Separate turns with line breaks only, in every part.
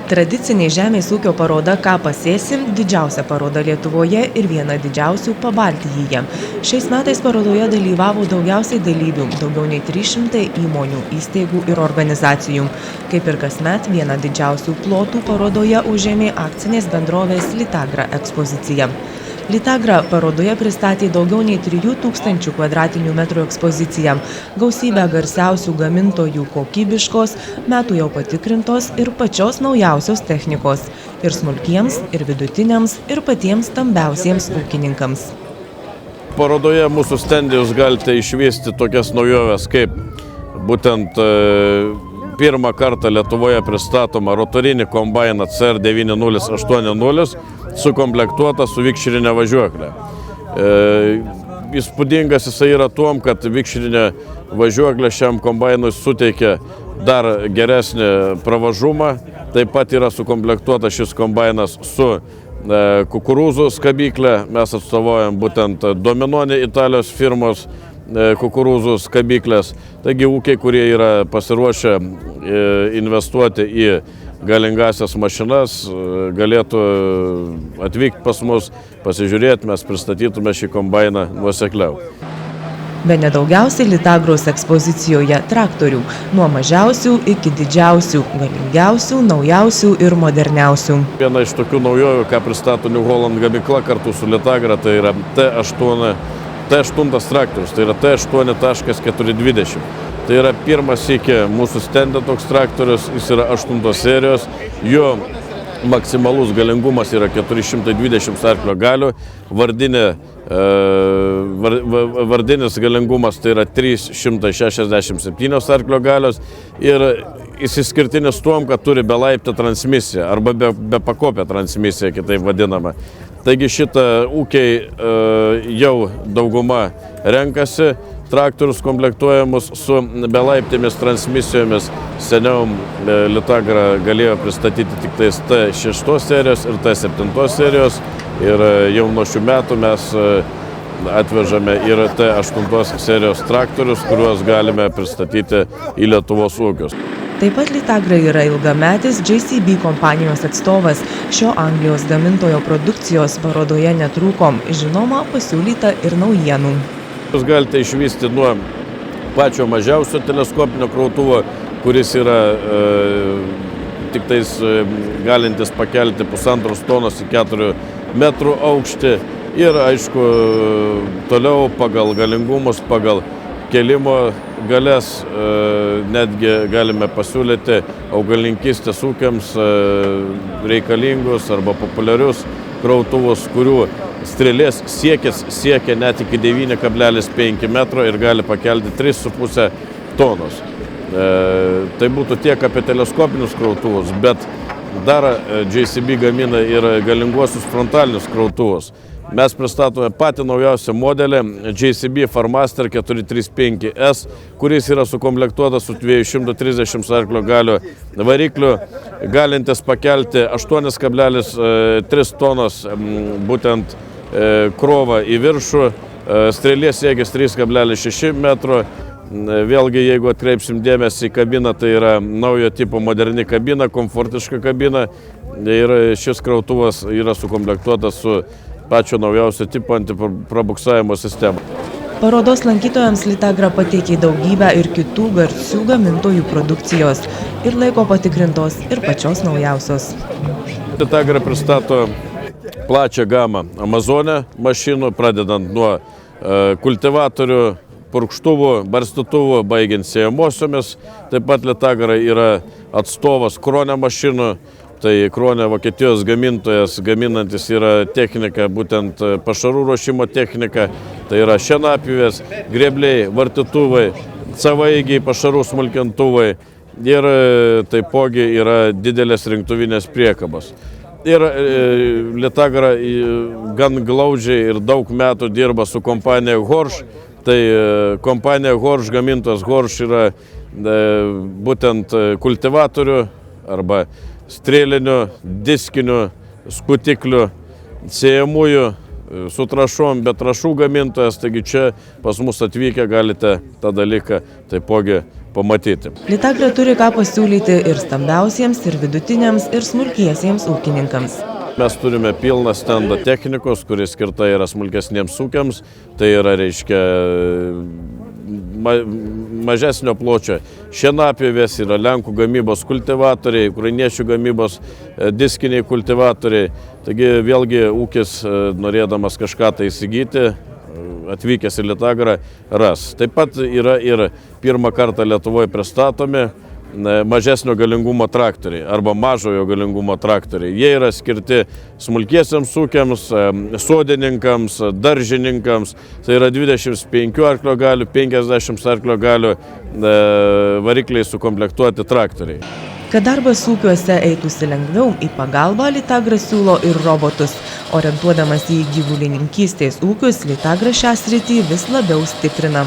Tradicinė žemės ūkio paroda Ką pasėsim didžiausia paroda Lietuvoje ir viena didžiausių Pabaltijyje. Šiais metais parodoje dalyvavo daugiausiai dalyvių, daugiau nei 300 įmonių, įstaigų ir organizacijų. Kaip ir kasmet, viena didžiausių plotų parodoje užėmė akcinės bendrovės Litagra ekspozicija. Litagra parodoje pristatė daugiau nei 3000 kvadratinių metrų ekspoziciją, gausybę garsiausių gamintojų kokybiškos, metų jau patikrintos ir pačios naujausios technikos – ir smulkiems, ir vidutiniams, ir patiems stambiausiems ūkininkams.
Parodoje mūsų stende jūs galite išvysti tokias naujoves, kaip būtent pirmą kartą Lietuvoje pristatoma rotorinį kombainą CR9080 sukomplektuota su vikšrinė važiuoklė. Įspūdingas jisai yra tuom, kad vikšrinė važiuoklė šiam kombainui suteikia dar geresnį pravažumą. Taip pat yra sukomplektuota šis kombainas su kukurūzų skabyklė. Mes atstovaujam būtent Dominonė Italijos firmos kukurūzų skabyklės. Taigi ūkiai, kurie yra pasiruošę investuoti į galingasias mašinas, galėtų atvykti pas mus, pasižiūrėti, mes pristatytume šį kombainą nuosekliau.
Bene daugiausiai Litagros ekspozicijoje traktorių, nuo mažiausių iki didžiausių, galingiausių, naujausių ir moderniausių.
Viena iš tokių naujovių, ką pristato New Holland gamykla kartu su Litagra, tai yra T8 traktorius, tai yra T8.420. Tai yra pirmas iki mūsų stende toks traktorius, jis yra 8 serijos, jo maksimalus galingumas yra 420 arklio galių, vardinis galingumas tai yra 367 arklio galios ir išsiskirtinis tuom, kad turi belaiptę transmisiją arba be pakopę transmisiją, kitaip vadinama. Taigi šitą ūkiai jau dauguma renkasi traktorius komplektuojamus su belaiptėmis transmisijomis. Seniau Litagra galėjo pristatyti tik tais T6 serijos ir T7 serijos ir jau nuo šių metų mes atvežame ir T8 serijos traktorius, kuriuos galime pristatyti į Lietuvos ūkius.
Taip pat Litagra yra ilgametis JCB kompanijos atstovas. Šio Anglijos gamintojo produkcijos parodoje netrūko, žinoma, pasiūlyta ir naujienų.
Jūs galite išvysti nuo pačio mažiausio teleskopinio krautuvo, kuris yra tik tais galintis pakelti 1,5 tonos į 4 metrų aukštį. Ir aišku, toliau pagal galingumus, pagal kelimo galės netgi galime pasiūlyti augalininkystės ūkiams reikalingus arba populiarius krautuvus, kurių strėlės siekis siekia net iki 9,5 metro ir gali pakelti 3,5 tonos. Tai būtų tiek apie teleskopinius krautuvus, bet dar JCB gamina ir galinguosius frontalinius krautuvus. Mes pristatome patį naujausią modelį JCB Farmaster 435S, kuris yra sukomplektuotas su 230 arklio galių varikliu, galintis pakelti 8,3 tonos būtent krovą į viršų, strėlės siekis 3,6 metro. Vėlgi, jeigu atkreipsim dėmesį į kabiną, tai yra naujo tipo moderni kabina, komfortiška kabina ir šis krautuvas yra sukomplektuotas su pačio naujausio tipo antiprabuksavimo sistema.
Parodos lankytojams Litagra pateikė daugybę ir kitų garsių gamintojų produkcijos ir laiko patikrintos ir pačios naujausios.
Litagra pristato plačią gamą Amazonė mašinų, pradedant nuo kultivatorių, purkštuvų, barstytuvų, baigiant sėjamosiomis. Taip pat Litagra yra atstovas Krone mašinų. Tai Krone Vokietijos gamintojas, gaminantis yra technika, būtent pašarų ruošimo technika. Tai yra šienapjuvės, grėbliai, vartytuvai, savaigiai, pašarų smulkintuvai ir taipogi yra didelės rinktuvinės priekabos. Ir Litagra gan glaudžiai ir daug metų dirba su kompanija Horsch. Tai kompanija Horsch, gamintojas Horsch yra būtent kultivatorių arba strėlinių, diskinių, skutiklių, sėjamųjų, su trąšom, be trąšų gamintojas. Taigi čia pas mus atvykę galite tą dalyką taipogi pamatyti.
Lytagra turi ką pasiūlyti ir stambiausiems, ir vidutiniams, ir smulkiesiems ūkininkams.
Mes turime pilną stendą technikos, kuris skirta yra smulkesniems ūkiams, tai yra, reiškia, mažesnio pločio šienapjovės, yra lenkų gamybos kultivatoriai, ukrainiečių gamybos diskiniai kultivatoriai. Taigi vėlgi ūkis, norėdamas kažką tai įsigyti, atvykęs į Lytagrą, ras. Taip pat yra ir pirmą kartą Lietuvoje pristatomi mažesnio galingumo traktoriai arba mažojo galingumo traktoriai. Jie yra skirti smulkiesiams ūkiams, sodininkams, daržininkams. Tai yra 25 arklio galių, 50 arklio galių varikliai sukomplektuoti traktoriai.
Kad darbas ūkiuose eitųsi lengviau, į pagalbą Lytagra siūlo ir robotus. Orientuodamas į gyvulininkystės ūkius, Lytagra šią sritį vis labiau stiprina.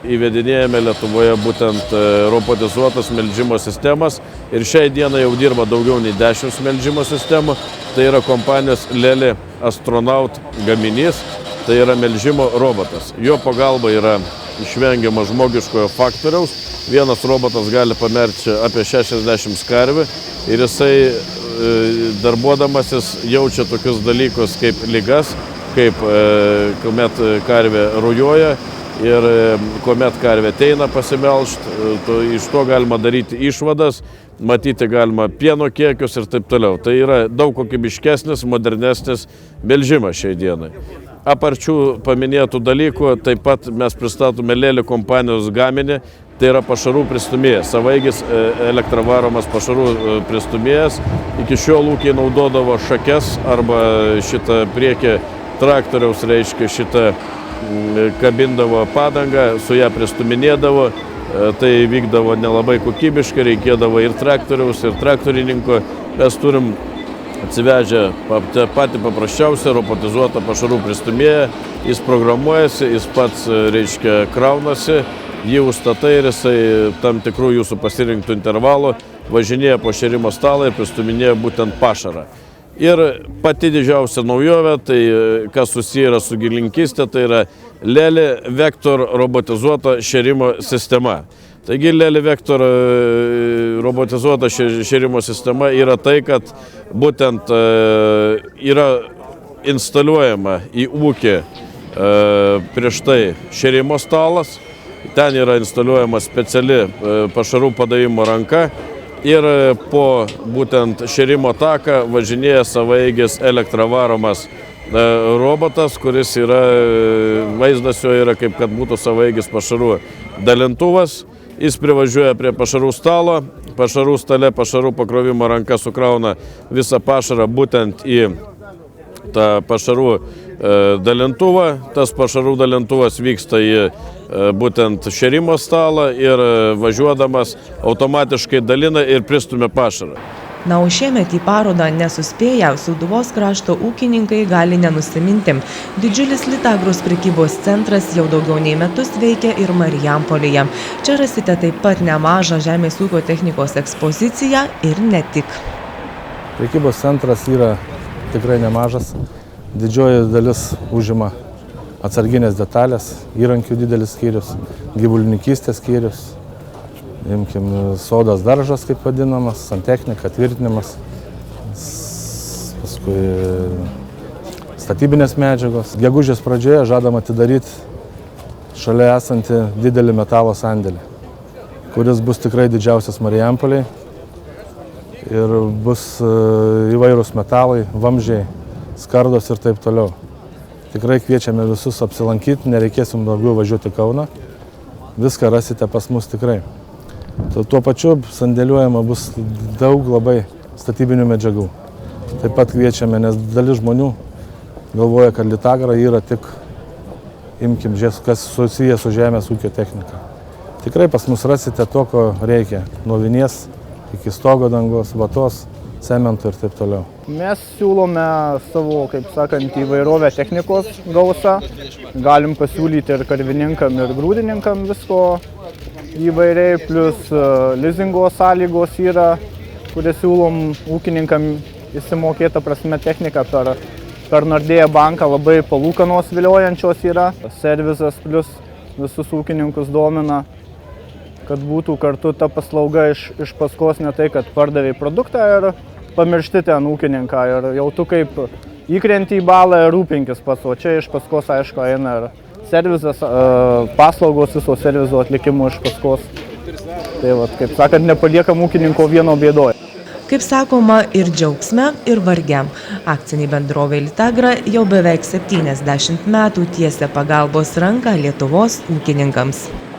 Įvedinėjame Lietuvoje būtent robotizuotas melžimo sistemas ir šiai dienai jau dirba daugiau nei 10 melžimo sistemų. Tai yra kompanijos Leli Astronaut gaminys, tai yra melžimo robotas. Jo pagalba yra išvengiama žmogiškojo faktoriaus. Vienas robotas gali pamelžti apie 60 karvių ir jisai darbuodamasis jaučia tokius dalykus kaip ligas, kaip kuomet karvė rujoja. Ir kuomet karvė ateina pasimelžt, iš to galima daryti išvadas, matyti galima pieno kiekius ir taip toliau. Tai yra daug kokybiškesnis, modernesnis melžimas šiai dienai. Aparčių paminėtų dalykų, taip pat mes pristatome Leli kompanijos gaminį, tai yra pašarų pristumėjas, savaeigis elektravaromas pašarų pristumėjas. Iki šiol ūkiai naudodavo šakes arba šitą priekį traktoriaus, reiškia šitą kabindavo padangą, su ją pristuminėdavo, tai vykdavo nelabai kokybiškai, reikėdavo ir traktoriaus, ir traktorininko. Mes turim atsivežę patį paprasčiausią robotizuotą pašarų pristumėją, jis programuojasi, jis pats, reiškia, kraunasi, jį užstatai ir jisai tam tikrų jūsų pasirinktų intervalų važinėja po šėrimo stalą ir pristuminėja būtent pašarą. Ir pati didžiausia naujovė, tai kas susiję yra su gyvulininkyste, tai yra Leli Vector robotizuota šėrimo sistema. Taigi Leli Vector robotizuota šėrimo sistema yra tai, kad būtent yra instaliuojama į ūkį prieš tai šėrimo stalas, ten yra instaliuojama speciali pašarų padavimo ranka. Ir po būtent šėrimo taką važinėja savaeigis elektravaromas robotas, kuris yra, vaizdas jo yra kaip kad būtų savaeigis pašarų dalintuvas. Jis privažiuoja prie pašarų stalo, pašarų stale pašarų pakrovimo ranka sukrauna visą pašarą būtent į tą pašarų dalintuvą. Tas pašarų dalintuvas vyksta į būtent šėrimo stalą ir važiuodamas automatiškai dalina ir pristumia pašarą.
Na, o šiemet į parodą nesuspėję Sūduvos krašto ūkininkai gali nenusiminti. Didžiulis Lytagros prekybos centras jau daugiau nei metus veikia ir Marijampolėje. Čia rasite taip pat nemažą žemės ūkio technikos ekspoziciją ir ne tik.
Prekybos centras yra tikrai nemažas. Didžioji dalis užima atsarginės detalės, įrankių didelis skyrius, gyvulininkystės skyrius, imkim, sodas daržas, kaip vadinamas, santechnika, tvirtinimas, paskui statybinės medžiagos. Gegužės pradžioje žadama atidaryti šalia esantį didelį metalo sandėlį, kuris bus tikrai didžiausias Marijampolėje ir bus įvairūs metalai, vamzdžiai, skardos ir taip toliau. Tikrai kviečiame visus apsilankyti, nereikės jums daugiau važiuoti į Kauną. Viską rasite pas mus tikrai. Tuo pačiu sandėliuojama bus daug labai statybinių medžiagų. Taip pat kviečiame, nes dalis žmonių galvoja, kad Lytagra yra tik, imkim, kas susiję su žemės ūkio technika. Tikrai pas mus rasite to, ko reikia. Nuo vinies iki stogo dangos, vatos, cemento ir taip toliau.
Mes siūlome savo, kaip sakant, įvairovę technikos gausą. Galim pasiūlyti ir karvininkam, ir grūdininkam visko įvairiai, plus lizingo sąlygos yra, kurie siūlom ūkininkam įsimokėtą prasme techniką per Nordea banką, labai palūkanos viliojančios yra. Servisas plus visus ūkininkus domina, kad būtų kartu ta paslauga iš paskos, ne tai, kad pardavai produktą ir pamiršti ten ūkininką ir jau tu kaip įkrenti į balą ir rūpinkis pats, o čia iš paskos, aišku, eina ir servizas, paslaugos viso servizo atlikimo iš paskos. Tai vat, kaip sakant, nepaliekam ūkininko vieno bėdoje.
Kaip sakoma, ir džiaugsme, ir varge. Akcinė bendrovė Litagra jau beveik 70 metų tiesia pagalbos ranką Lietuvos ūkininkams.